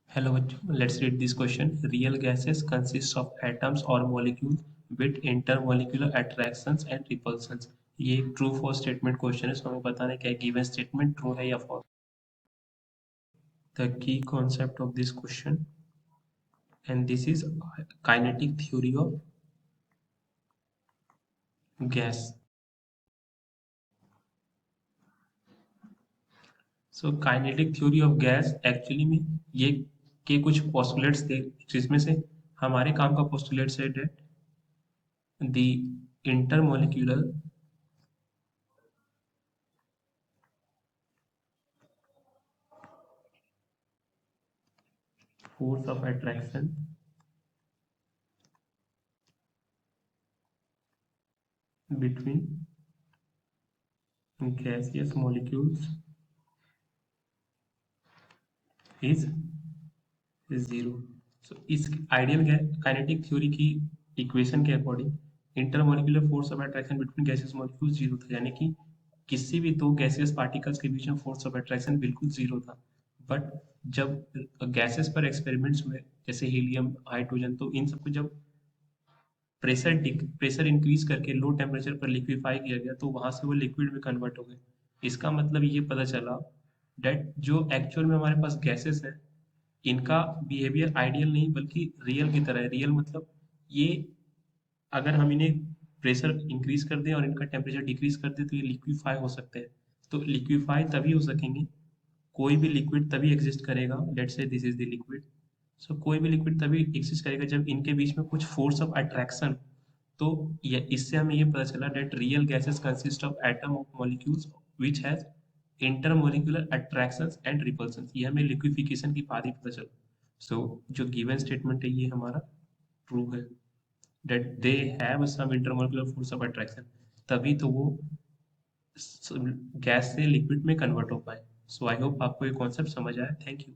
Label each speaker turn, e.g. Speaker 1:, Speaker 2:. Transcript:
Speaker 1: Hello बच्चों, let's read this question. Real gases consist of atoms और molecule with intermolecular attractions and repulsions. ये एक true false statement question है, इसमें हमें बताना है क्या गिवन स्टेटमेंट ट्रू है या false. The key concept of this question and this is kinetic theory of gas. So kinetic theory of gas actually में ये के कुछ पोस्टुलेट्स थे, जिसमें से हमारे काम का पोस्टुलेट्स है that the intermolecular force of attraction between gaseous molecules is zero. So इस आइडियल काइनेटिक थ्योरी की इक्वेशन के according intermolecular force of attraction between gaseous molecules zero था, यानी कि किसी भी दो गैसियस पार्टिकल्स के बीच में फोर्स ऑफ अट्रैक्शन बिल्कुल जीरो था। बट जब गैसेस पर एक्सपेरिमेंट्स हुए, जैसे हीलियम, हाइड्रोजन, तो इन सबको जब प्रेशर इंक्रीज करके लो टेम्परेचर पर लिक्विफाई किया गया, तो वहां से वो लिक्विड में कन्वर्ट हो गए। इसका मतलब ये पता चला डेट जो एक्चुअल में हमारे पास गैसेस है, इनका बिहेवियर आइडियल नहीं बल्कि रियल की तरह है। रियल मतलब ये, अगर हम इन्हें प्रेशर इंक्रीज कर दें और इनका टेम्परेचर डिक्रीज कर दें तो ये लिक्विफाई हो सकते हैं। तो लिक्विफाई तभी हो सकेंगे, कोई भी लिक्विड तभी एग्जिस्ट करेगा, let's say this is the liquid. So कोई भी लिक्विड तभी एग्जिस्ट करेगा जब इनके बीच में कुछ फोर्स ऑफ अट्रैक्शन। तो ये इससे हमें ये पता चला that real gases consist of atom of molecules which has intermolecular attractions and repulsions. ये हमें लिक्विफिकेशन की बात ही पता चला। सो जो गिवन स्टेटमेंट है ये हमारा ट्रू है, that they have some intermolecular force of attraction, तभी तो वो गैस से लिक्विड में कन्वर्ट हो पाए। सो आई होप आपको ये कॉन्सेप्ट समझ आया। Thank you.